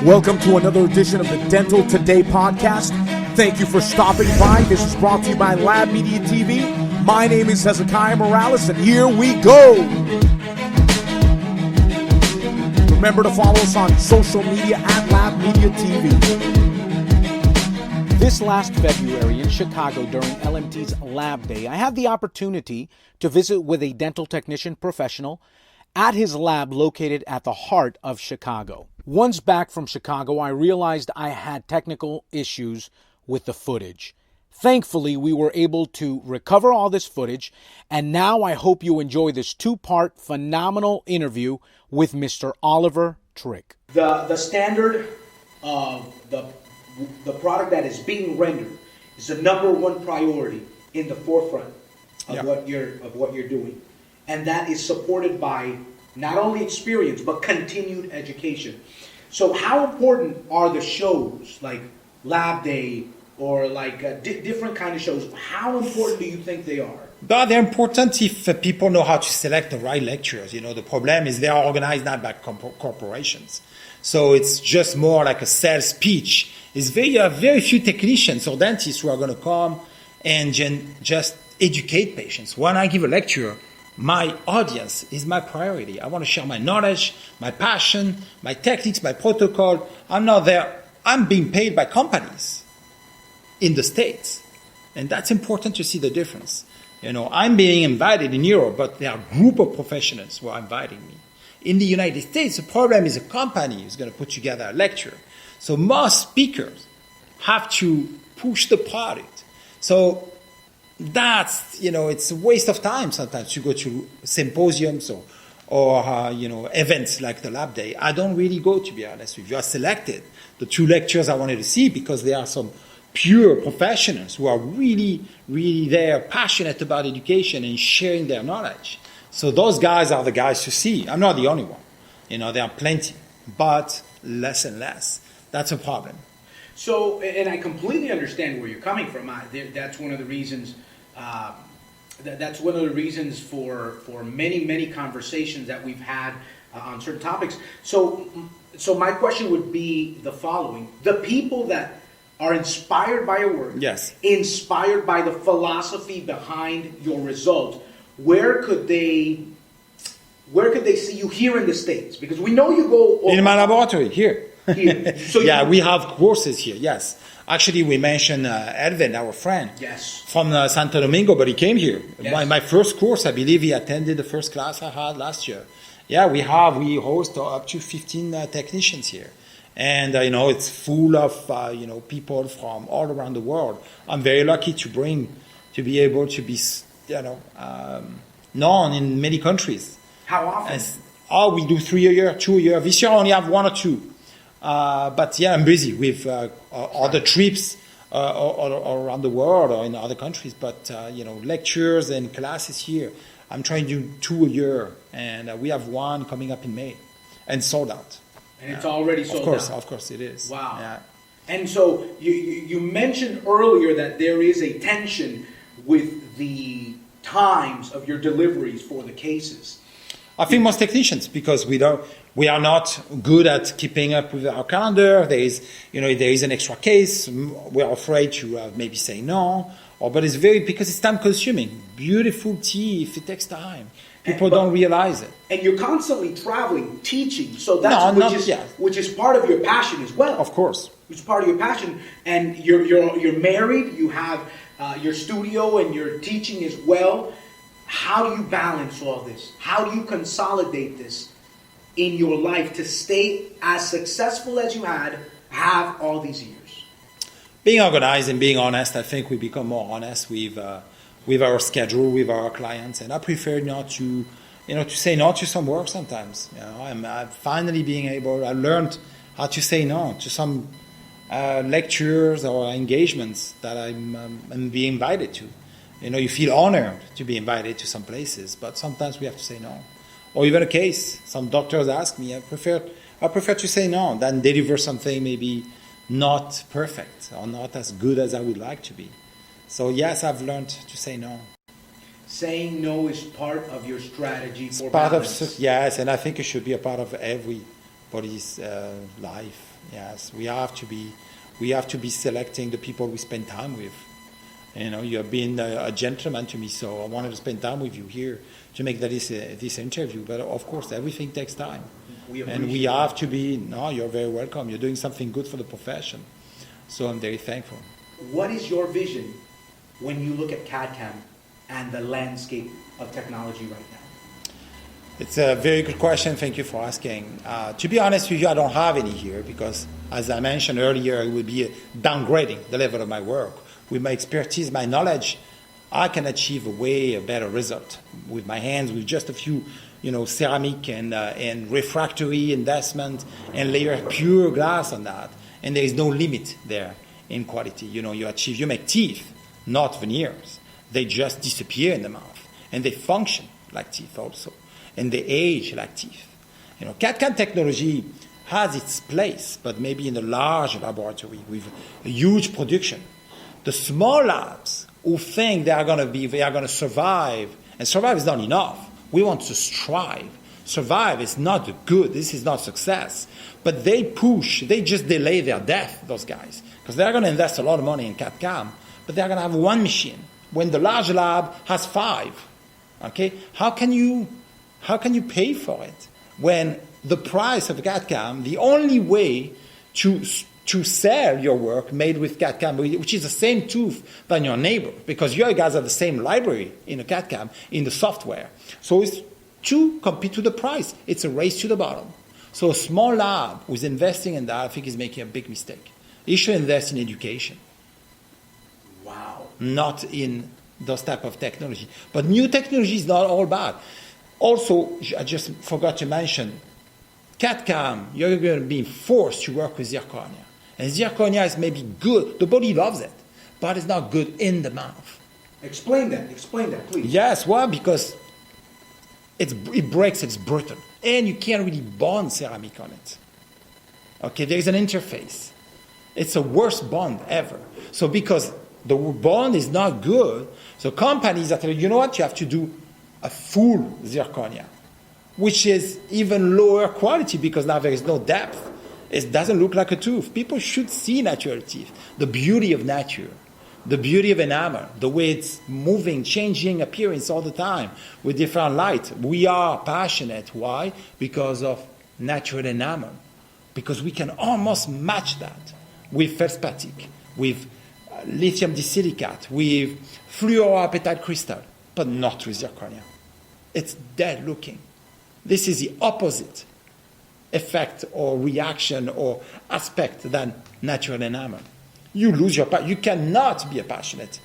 Welcome to another edition of the Dental Today podcast. Thank you for stopping by. This is brought to you by Lab Media TV. My name is Hezekiah Morales, and here we go. Remember to follow us on social media at Lab Media TV. This last February in Chicago during LMT's LabDay, I had the opportunity to visit with a dental technician professional at his lab located at the heart of Chicago. Once back from Chicago, I realized I had technical issues with the footage. Thankfully, we were able to recover all this footage, and now I hope you enjoy this two-part phenomenal interview with Mr. Olivier Tric. The standard of the product that is being rendered is the number one priority in the forefront of what you're doing, and that is supported by not only experience but continued education. So, how important are the shows like LabDay or like different kind of shows? How important do you think they are? But they're important if people know how to select the right lectures. You know, the problem is they are organized not by corporations. So it's just more like a sales pitch. It's very few technicians or dentists who are going to come and just educate patients. When I give a lecture, my audience is my priority. I want to share my knowledge, my passion, my techniques, my protocol. I'm not there. I'm being paid by companies in the States. And that's important to see the difference. You know, I'm being invited in Europe, but there are a group of professionals who are inviting me. In the United States, the problem is a company who's going to put together a lecture. So most speakers have to push the product. So that's, it's a waste of time sometimes to go to symposiums or events like the LabDay. I don't really go, to be honest with you. I selected the two lectures I wanted to see because there are some pure professionals who are really, really there, passionate about education and sharing their knowledge. So those guys are the guys to see. I'm not the only one. There are plenty, but less and less. That's a problem. So, and I completely understand where you're coming from. That's one of the reasons. That's one of the reasons for many conversations that we've had on certain topics. So my question would be the following: the people that are inspired by your work, yes, inspired by the philosophy behind your result, where could they see you here in the States? Because we know you go in my laboratory here. So we have courses here. Yes, actually, we mentioned Edwin, our friend, from Santo Domingo, but he came here. Yes. My first course, I believe he attended the first class I had last year. Yeah, we host up to 15 technicians here. And, it's full of, people from all around the world. I'm very lucky to be able to be, known in many countries. How often? We do 3 a year, 2 a year. This year I only have 1 or 2. But yeah, I'm busy with other trips all around the world or in other countries. But, lectures and classes here. I'm trying to do 2 a year. And we have 1 coming up in May and sold out. And it's already sold out. Of course it is. Wow. Yeah. And so you mentioned earlier that there is a tension with the times of your deliveries for the cases. I think most technicians, because we are not good at keeping up with our calendar. There is an extra case. We're afraid to maybe say no. But it's because it's time consuming. Beautiful teeth, it takes time. People don't realize it. And you're constantly traveling, teaching. So that's which is part of your passion as well. Of course. Which is part of your passion. And you're married. You have your studio and your teaching as well. How do you balance all this? How do you consolidate this in your life to stay as successful as you have all these years? Being organized and being honest, I think we become more honest with our schedule, with our clients, and I prefer not to say no to some work sometimes. I'm finally I learned how to say no to some lectures or engagements that I'm being invited to. You feel honored to be invited to some places, but sometimes we have to say no. Or even a case, some doctors ask me, I prefer to say no than deliver something maybe not perfect or not as good as I would like to be. So yes, I've learned to say no. Saying no is part of your strategy for part balance. Yes, and I think it should be a part of every anybody's life. Yes, we have to be selecting the people we spend time with. You know, you have been a gentleman to me, so I wanted to spend time with you here to make this interview. But of course, everything takes time. And we have to be, no, you're very welcome. You're doing something good for the profession. So I'm very thankful. What is your vision when you look at CAD/CAM and the landscape of technology right now? It's a very good question. Thank you for asking. To be honest with you, I don't have any here because, as I mentioned earlier, it would be downgrading the level of my work. With my expertise, my knowledge, I can achieve a better result with my hands, with just a few, ceramic and refractory investment and layer pure glass on that. And there is no limit there in quality. You make teeth, not veneers. They just disappear in the mouth. And they function like teeth also. And they age like teeth. CAD/CAM technology has its place, but maybe in a large laboratory with a huge production. The small labs who think they are going to survive, and survive is not enough. We want to strive. Survive is not good. This is not success. But they just delay their death, those guys, because they're going to invest a lot of money in CAD/CAM, but they're going to have one machine when the large lab has 5. Okay, how can you pay for it when the price of CAD/CAM, the only way to sell your work made with CAD/CAM, which is the same tooth than your neighbor, because you guys have the same library in a CAD/CAM, in the software. So it's to compete to the price. It's a race to the bottom. So a small lab who's investing in that, I think, is making a big mistake. He should invest in education. Wow. Not in those type of technology. But new technology is not all bad. Also, I just forgot to mention, CAD/CAM, you're going to be forced to work with zirconia. And zirconia is maybe good. The body loves it, but it's not good in the mouth. Explain that, please. Yes, why? Because it breaks, it's brittle. And you can't really bond ceramic on it. Okay, there is an interface. It's the worst bond ever. So because the bond is not good, so companies are telling you, know what, you have to do a full zirconia, which is even lower quality because now there is no depth. It doesn't look like a tooth. People should see natural teeth, the beauty of nature, the beauty of enamel, the way it's moving, changing appearance all the time with different light. We are passionate. Why? Because of natural enamel. Because we can almost match that with feldspathic, with lithium disilicate, with fluoroapatite crystal, but not with zirconia. It's dead looking. This is the opposite effect or reaction or aspect than natural enamel. You lose your passion. You cannot be a passionate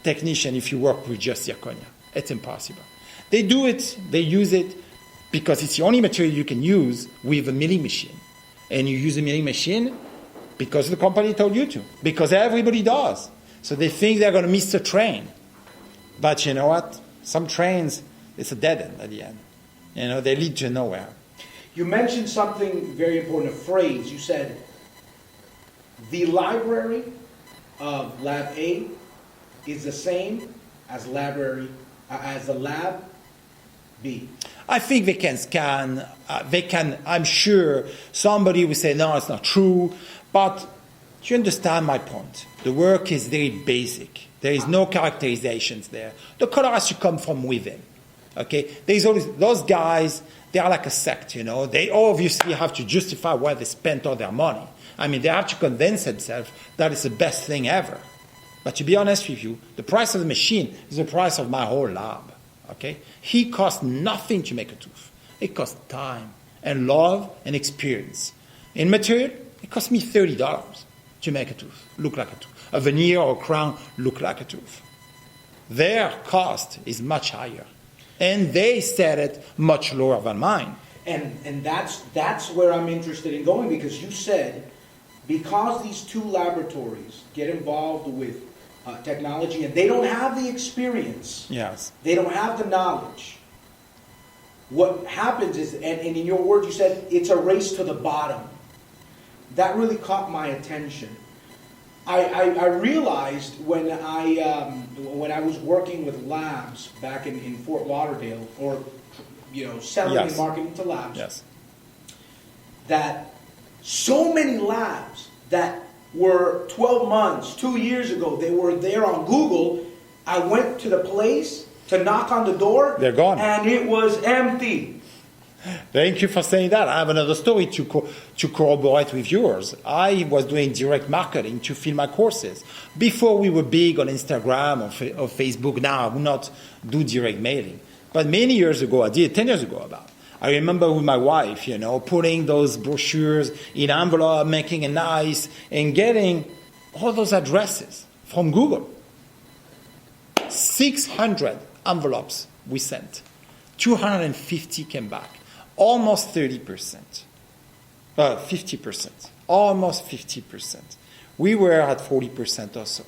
technician if you work with just zirconia. It's impossible. They do it, they use it because it's the only material you can use with a milling machine. And you use a milling machine because the company told you to, because everybody does. So they think they're going to miss the train. But you know what? Some trains, it's a dead end at the end. They lead to nowhere. You mentioned something very important, a phrase. You said, the library of LabDay is the same as the Lab B. I think they can scan. I'm sure somebody will say, no, it's not true. But you understand my point. The work is very basic. There is no characterizations there. The color has to come from within. Okay? There's always those guys, they are like a sect, They obviously have to justify why they spent all their money. I mean, they have to convince themselves that it's the best thing ever. But to be honest with you, the price of the machine is the price of my whole lab. Okay? He costs nothing to make a tooth. It costs time and love and experience. In material, it cost me $30 to make a tooth, look like a tooth. A veneer or a crown look like a tooth. Their cost is much higher. And they set it much lower than mine. And that's where I'm interested in going, because you said, because these two laboratories get involved with technology and they don't have the experience, yes, they don't have the knowledge, what happens is, and in your words you said, it's a race to the bottom. That really caught my attention. I realized when I was working with labs back in Fort Lauderdale, or selling yes. and marketing to labs, yes. that so many labs that were 12 months, 2 years ago, they were there on Google. I went to the place to knock on the door. They're gone. And it was empty. Thank you for saying that. I have another story to corroborate with yours. I was doing direct marketing to fill my courses. Before we were big on Instagram or Facebook, now I would not do direct mailing. But many years ago, I did 10 years ago about. I remember with my wife, putting those brochures in envelope, making it nice, and getting all those addresses from Google. 600 envelopes we sent. 250 came back. Almost 30%. 50%. Almost 50%. We were at 40% or so.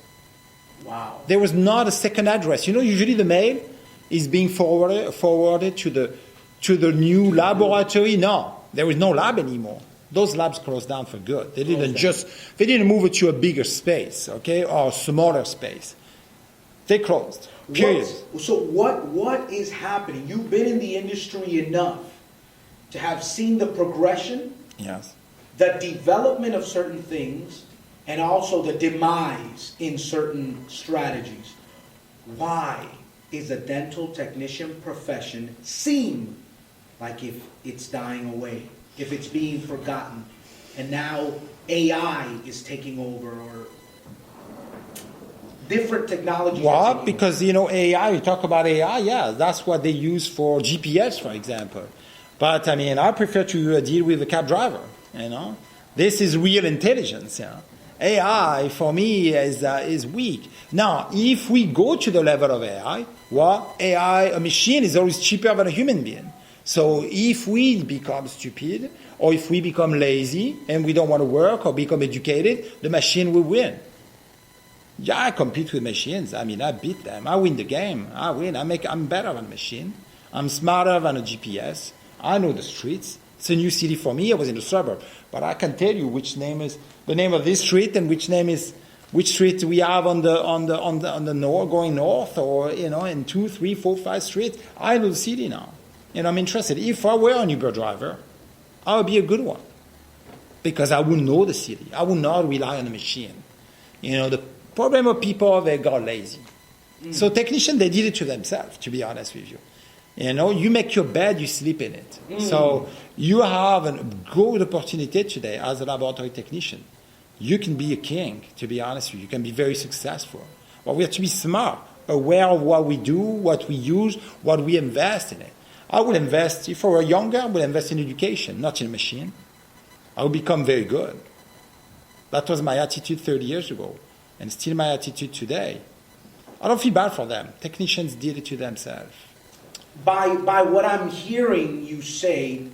Wow. There was not a second address. Usually the mail is being forwarded to the new laboratory. No, there is no lab anymore. Those labs closed down for good. They didn't move it to a bigger space, okay, or a smaller space. They closed. Period. So what is happening? You've been in the industry enough to have seen the progression, yes, the development of certain things, and also the demise in certain strategies. Why is the dental technician profession seem like if it's dying away, if it's being forgotten, and now AI is taking over, or different technologies? Well, because, AI, you talk about AI, yeah, that's what they use for GPS, for example. But, I prefer to deal with a cab driver, This is real intelligence, AI, for me, is weak. Now, if we go to the level of AI, a machine is always cheaper than a human being. So if we become stupid, or if we become lazy, and we don't want to work or become educated, the machine will win. Yeah, I compete with machines. I beat them. I win the game. I win. I'm better than a machine. I'm smarter than a GPS. I know the streets. It's a new city for me. I was in the suburb. But I can tell you which name is the name of this street and which street we have on the north, going north, or, in 2, 3, 4, 5 streets. I know the city now. I'm interested. If I were an Uber driver, I would be a good one. Because I would know the city. I would not rely on a machine. The problem of people, they got lazy. So technicians, they did it to themselves, to be honest with you. You make your bed, you sleep in it. So you have a good opportunity today as a laboratory technician. You can be a king, to be honest with you. You can be very successful. But we have to be smart, aware of what we do, what we use, what we invest in it. I would invest, if I were younger, I would invest in education, not in a machine. I would become very good. That was my attitude 30 years ago, and still my attitude today. I don't feel bad for them. Technicians did it to themselves. By what I'm hearing you say,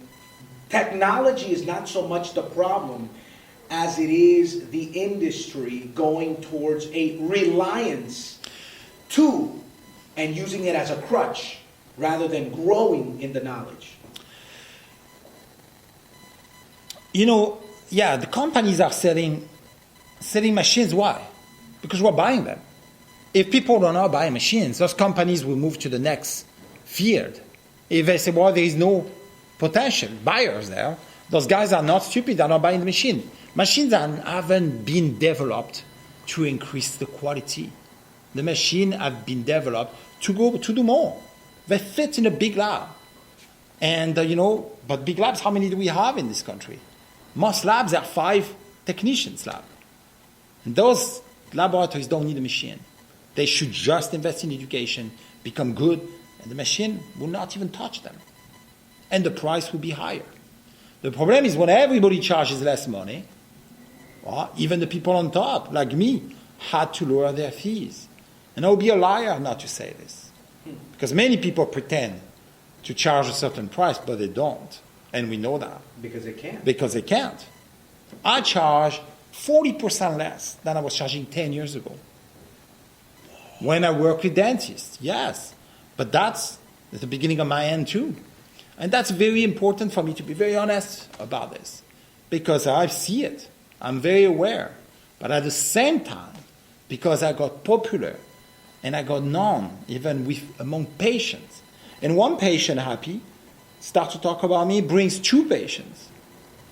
technology is not so much the problem as it is the industry going towards a reliance to and using it as a crutch rather than growing in the knowledge. The companies are selling machines. Why? Because we're buying them. If people are not buying machines, those companies will move to the next field. If they say, there is no potential buyers there, those guys are not stupid, they're not buying the machine. Machines haven't been developed to increase the quality. The machine have been developed to do more. They fit in a big lab. And, but big labs, how many do we have in this country? Most labs are 5 technicians lab. And those laboratories don't need a machine. They should just invest in education, become good, and the machine will not even touch them. And the price will be higher. The problem is when everybody charges less money, even the people on top, like me, had to lower their fees. And I would be a liar not to say this. Because many people pretend to charge a certain price, but they don't. And we know that. Because they can't. Because they can't. I charge 40% less than I was charging 10 years ago. When I work with dentists, yes. But that's at the beginning of my end too. And that's very important for me to be very honest about this. Because I see it. I'm very aware. But at the same time, because I got popular and I got known even among patients. And one patient happy, starts to talk about me, brings 2 patients.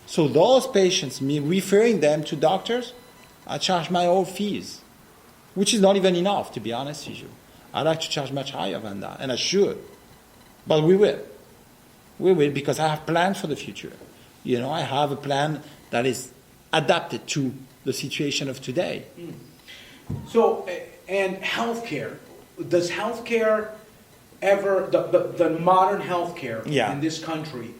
So those patients, me referring them to doctors, I charge my own fees, which is not even enough, to be honest with you. I'd like to charge much higher than that, and I should. But we will. We will, because I have plans for the future. You know, I have a plan that is adapted to the situation of today. So, and healthcare, does healthcare ever, the modern healthcare in this country,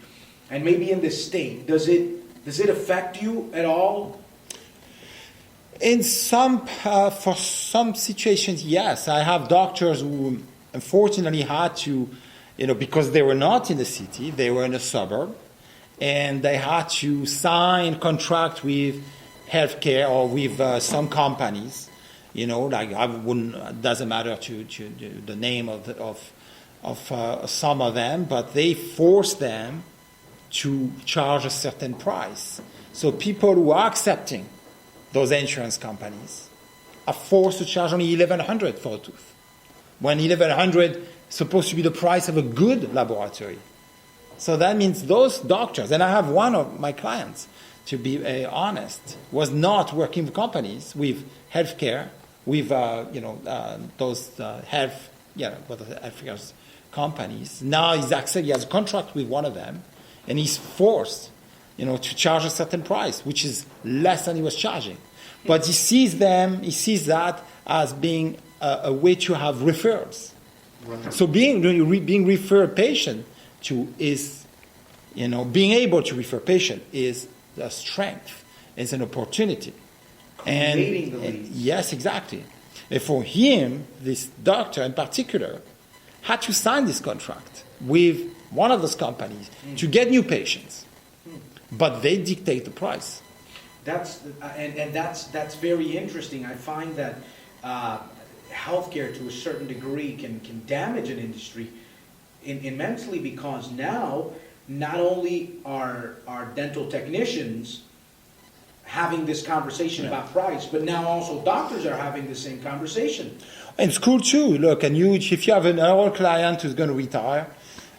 and maybe in this state, does it affect you at all? In some, for some situations, yes. I have doctors who unfortunately had to, you know, because they were not in the city, they were in a suburb, and they had to sign contract with healthcare or with some companies, you know, like I wouldn't, it doesn't matter to the name of some of them, but they force them to charge a certain price. So people who are accepting those insurance companies are forced to charge only $1,100 for a tooth, when $1,100 is supposed to be the price of a good laboratory. So that means those doctors, and I have one of my clients, to be honest, was not working with companies, with healthcare, with those healthcare companies. Now he has a contract with one of them, and he's forced, you know, to charge a certain price, which is less than he was charging. But he sees that as being a way to have referrals. Right. So being referred patient to is, you know, being able to refer patient is a strength, is an opportunity. And yes, exactly. And for him, this doctor in particular had to sign this contract with one of those companies to get new patients. But they dictate the price. That's very interesting. I find that healthcare, to a certain degree, can damage an industry immensely, because now not only are dental technicians having this conversation about price, but now also doctors are having the same conversation. In school too. Look, and if you have an old client who's going to retire,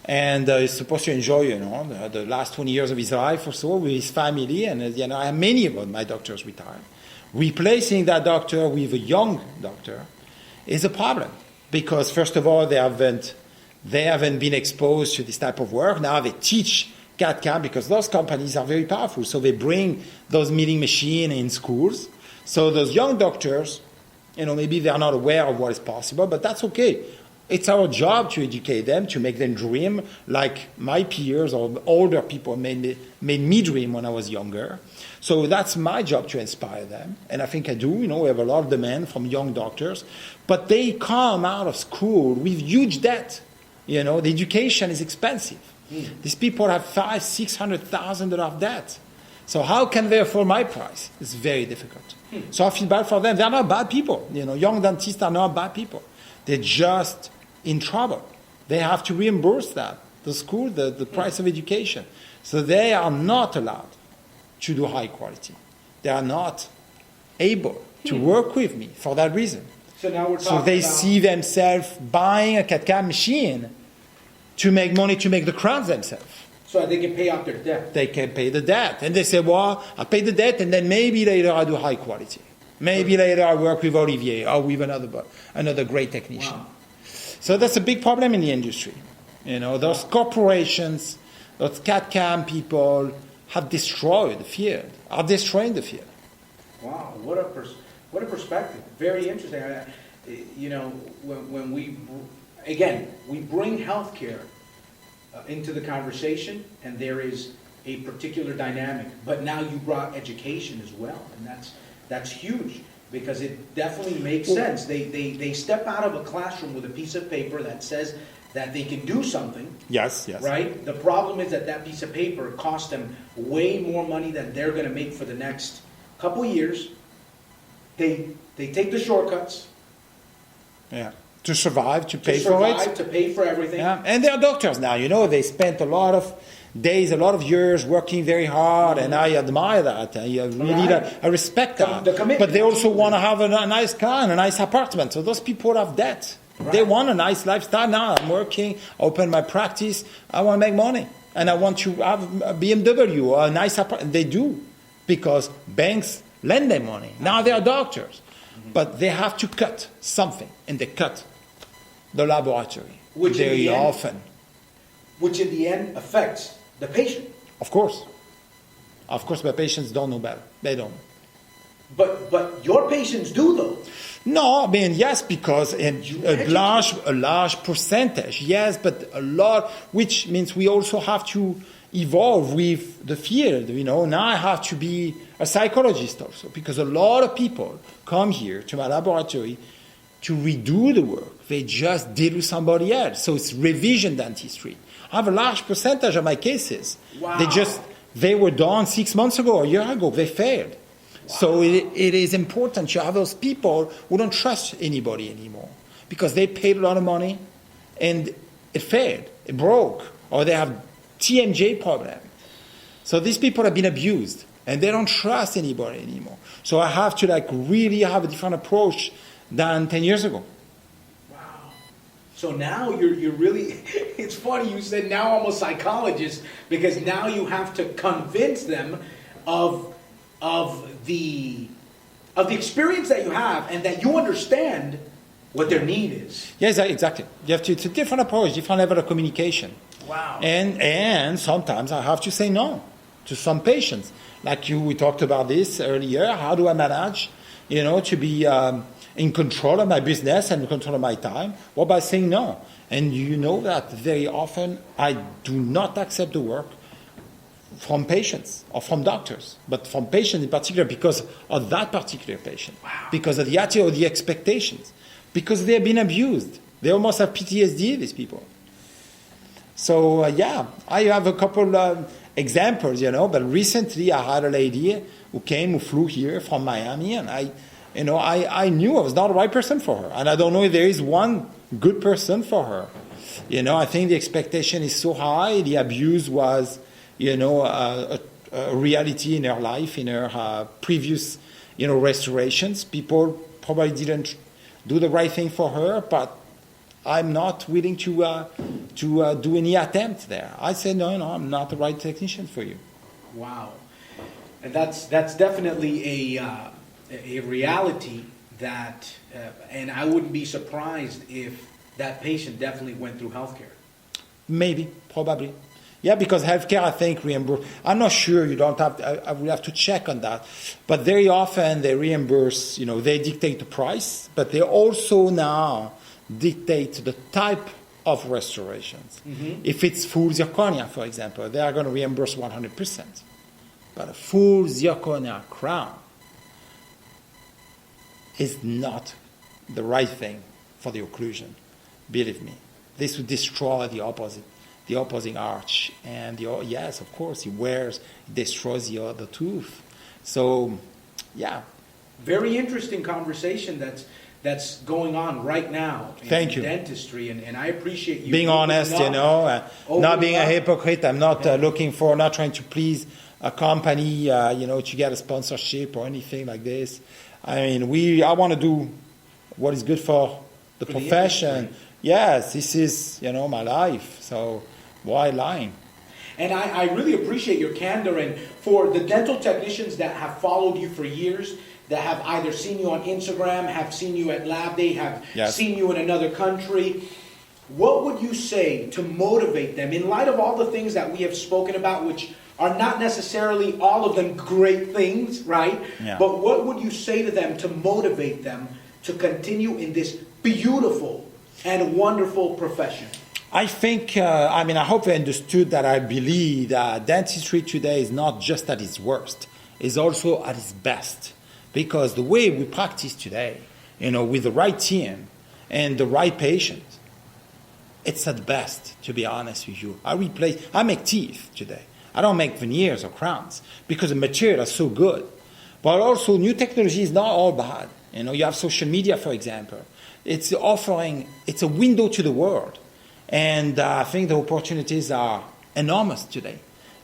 and is supposed to enjoy, you know, the last 20 years of his life or so with his family, and you know, I have many of my doctors retired. Replacing that doctor with a young doctor is a problem, because first of all, they haven't been exposed to this type of work. Now they teach CAD/CAM, because those companies are very powerful, so they bring those milling machines in schools. So those young doctors, you know, maybe they're not aware of what is possible, but that's okay. It's our job to educate them, to make them dream like my peers or older people made me dream when I was younger. So that's my job, to inspire them. And I think I do. You know, we have a lot of demand from young doctors. But they come out of school with huge debt. You know, the education is expensive. These people have $500,000-$600,000 of debt. So how can they afford my price? It's very difficult. So I feel bad for them. They're not bad people. You know, young dentists are not bad people. They're just in trouble. They have to reimburse that, the school, the price of education. So they are not allowed to do high quality. They are not able to work with me for that reason. So now we're talking So they see themselves buying a CAD/CAM machine to make money, to make the crowns themselves. So they can pay off their debt. They can pay the debt. And they say, well, I'll pay the debt, and then maybe later I'll do high quality. Maybe later I'll work with Olivier or with another great technician. Wow. So that's a big problem in the industry. You know, those corporations, those CAD/CAM people have destroyed the field, are destroying the field. Wow, what a perspective. Very interesting. You know, when we bring healthcare into the conversation, and there is a particular dynamic, but now you brought education as well, and that's huge, because it definitely makes sense. They step out of a classroom with a piece of paper that says that they can do something. Yes. Right? The problem is that piece of paper costs them way more money than they're going to make for the next couple years. They take the shortcuts. Yeah. To survive, to pay for it. To pay for everything. Yeah. And they're doctors now. You know, they spent a lot of days, a lot of years working very hard, and I admire that. I respect that. The commitment. But they also want to have a nice car and a nice apartment. So those people have debt. Right. They want a nice lifestyle. Now I'm working, open my practice. I want to make money. and I want to have a BMW or a nice apartment. They do, because banks lend them money. Now they are doctors, but they have to cut something, and they cut the laboratory very often. Which in the end affects the patient. Of course. Of course, my patients don't know better. They don't. But your patients do, though. No, I mean, yes, because a large percentage, yes, but a lot, which means we also have to evolve with the field, Now I have to be a psychologist also, because a lot of people come here to my laboratory to redo the work. They just did with somebody else. So it's revision dentistry. I have a large percentage of my cases. Wow. They were done 6 months ago, a year ago. They failed. Wow. So it is important to have those people who don't trust anybody anymore, because they paid a lot of money and it failed, it broke, or they have TMJ problem. So these people have been abused and they don't trust anybody anymore. So I have to really have a different approach than 10 years ago. So now you're really, it's funny you said now I'm a psychologist, because now you have to convince them of the experience that you have, and that you understand what their need is. Yes, exactly. It's a different approach, different level of communication. Wow. And sometimes I have to say no to some patients. We talked about this earlier. How do I manage, to be in control of my business and in control of my time? Well, by saying no. And you know that very often I do not accept the work from patients or from doctors, but from patients in particular, because of that particular patient. Wow. Because of the attitude or the expectations, because they have been abused. They almost have PTSD, these people. So, I have a couple of examples, but recently I had a lady who flew here from Miami, and I knew I was not the right person for her. And I don't know if there is one good person for her. I think the expectation is so high. The abuse was, a reality in her life, in her previous, restorations. People probably didn't do the right thing for her, but I'm not willing to do any attempt there. I said, no, I'm not the right technician for you. Wow. And that's definitely a reality that, and I wouldn't be surprised if that patient definitely went through healthcare. Maybe, probably. Yeah, because healthcare, I think, reimburse. I'm not sure. You don't have. I will have to check on that. But very often they reimburse. They dictate the price, but they also now dictate the type of restorations. Mm-hmm. If it's full zirconia, for example, they are going to reimburse 100%. But a full zirconia crown is not the right thing for the occlusion. Believe me, this would destroy the opposing arch, and yes, of course, it destroys the tooth. So, yeah. Very interesting conversation that's going on right now in dentistry, and I appreciate you being honest, not being a hypocrite. I'm not not trying to please a company, to get a sponsorship or anything like this. I mean, I want to do what is good for the profession. Yes, this is, my life. So why lying? And I really appreciate your candor. And for the dental technicians that have followed you for years, that have either seen you on Instagram, have seen you at LabDay, have seen you in another country, what would you say to motivate them in light of all the things that we have spoken about, which are not necessarily all of them great things, right? Yeah. But what would you say to them to motivate them to continue in this beautiful and wonderful profession? I think, I hope they understood that I believe that dentistry today is not just at its worst, it's also at its best. Because the way we practice today, with the right team and the right patient, it's at best, to be honest with you. I make teeth today. I don't make veneers or crowns because the material is so good. But also, new technology is not all bad. You have social media, for example. It's a window to the world. And I think the opportunities are enormous today.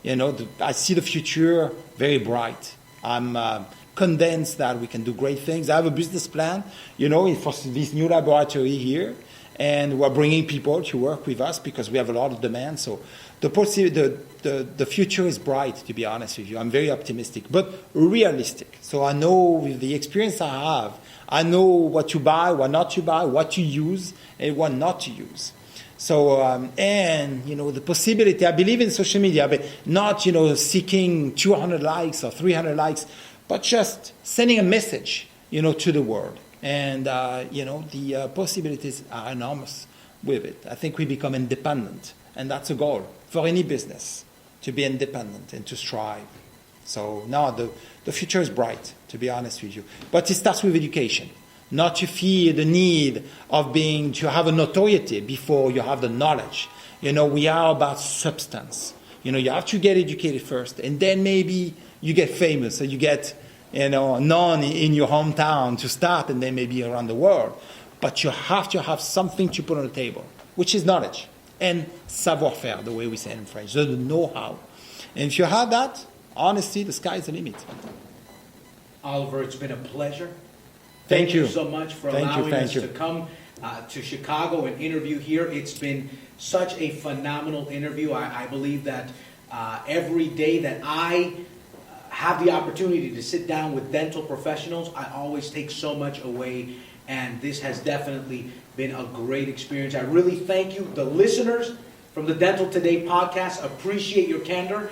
I see the future very bright. I'm convinced that we can do great things. I have a business plan, for this new laboratory here. and we're bringing people to work with us because we have a lot of demand. So the future is bright, to be honest with you. I'm very optimistic, but realistic. So I know with the experience I have, I know what to buy, what not to buy, what to use, and what not to use. So, and, the possibility, I believe in social media, but not, seeking 200 likes or 300 likes, but just sending a message, to the world. And, the possibilities are enormous with it. I think we become independent, and that's a goal for any business, to be independent and to strive. So, no, the future is bright, to be honest with you. But it starts with education. Not to feel the need of to have a notoriety before you have the knowledge. We are about substance. You have to get educated first, and then maybe you get famous, or you get, known in your hometown to start, and then maybe around the world. But you have to have something to put on the table, which is knowledge and savoir-faire, the way we say it in French, the know-how. And if you have that, honestly, the sky is the limit. Oliver, it's been a pleasure. Thank you so much for allowing us to come to Chicago and interview here. It's been such a phenomenal interview. I believe that every day that I have the opportunity to sit down with dental professionals, I always take so much away, and this has definitely been a great experience. I really thank you. The listeners from the Dental Today podcast appreciate your candor.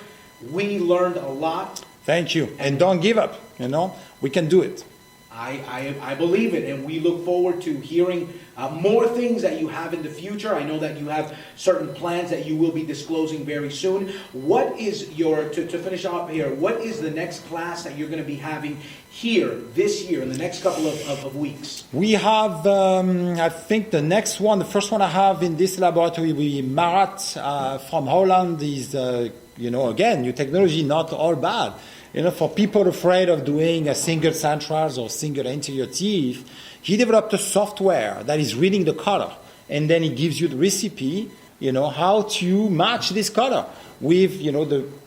We learned a lot. Thank you. And don't give up, we can do it. I believe it, and we look forward to hearing more things that you have in the future. I know that you have certain plans that you will be disclosing very soon. What is to finish off here, what is the next class that you're going to be having here this year in the next couple of weeks? We have, I think the next one, the first one I have in this laboratory will be Marat from Holland. Is, again, new technology, not all bad. For people afraid of doing a single centrals or single anterior teeth, he developed a software that is reading the color, and then it gives you the recipe, how to match this color with,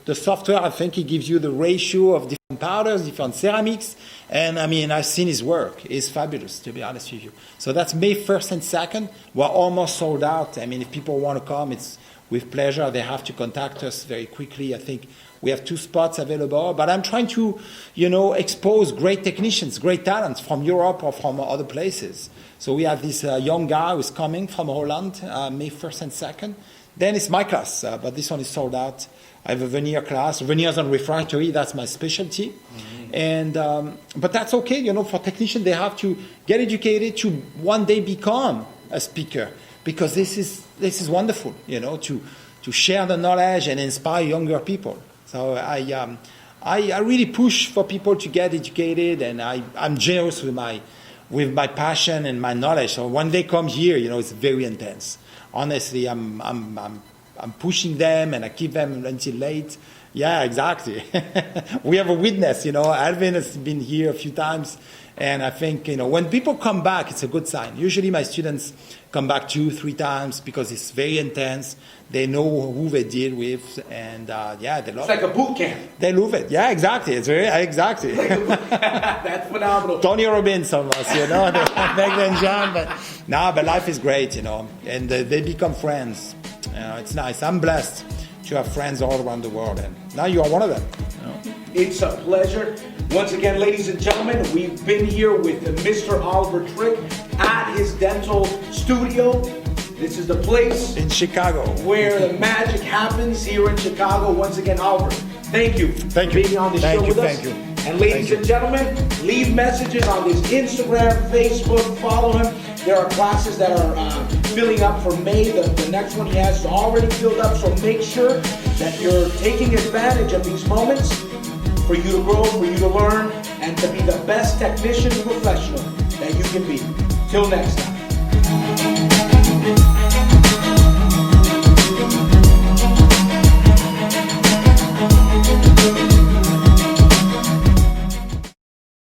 the software. I think it gives you the ratio of different powders, different ceramics, and I've seen his work. It's fabulous, to be honest with you. So that's May 1st and 2nd. We're almost sold out. If people want to come, it's with pleasure. They have to contact us very quickly. I think we have 2 spots available, but I'm trying to, expose great technicians, great talents from Europe or from other places. So we have this young guy who's coming from Holland, May 1st and 2nd. Then it's my class, but this one is sold out. I have a veneer class, veneers and refractory, that's my specialty. Mm-hmm. And but that's okay, for technicians, they have to get educated to one day become a speaker, because this is wonderful, to share the knowledge and inspire younger people. So I really push for people to get educated, and I'm generous with my passion and my knowledge. So when they come here, it's very intense. Honestly, I'm pushing them, and I keep them until late. Yeah, exactly. We have a witness. Alvin has been here a few times, and I think when people come back, it's a good sign. Usually, my students come back 2-3 times because it's very intense. They know who they deal with, and they love it. It's like a boot camp. They love it. Yeah, exactly. It's very exactly. That's phenomenal. Tony Robbins almost, back then, John. But life is great, and they become friends. It's nice. I'm blessed to have friends all around the world, and now you are one of them. It's a pleasure. Once again, ladies and gentlemen, we've been here with Mr. Olivier Tric at his dental studio. This is the place in Chicago where the magic happens, here in Chicago. Once again, Oliver, thank you for being on the show with us. Thank you. And ladies and gentlemen, leave messages on his Instagram, Facebook, follow him. There are classes that are filling up for May. The next one he has is already filled up, so make sure that you're taking advantage of these moments for you to grow, for you to learn, and to be the best technician professional that you can be. Till next time.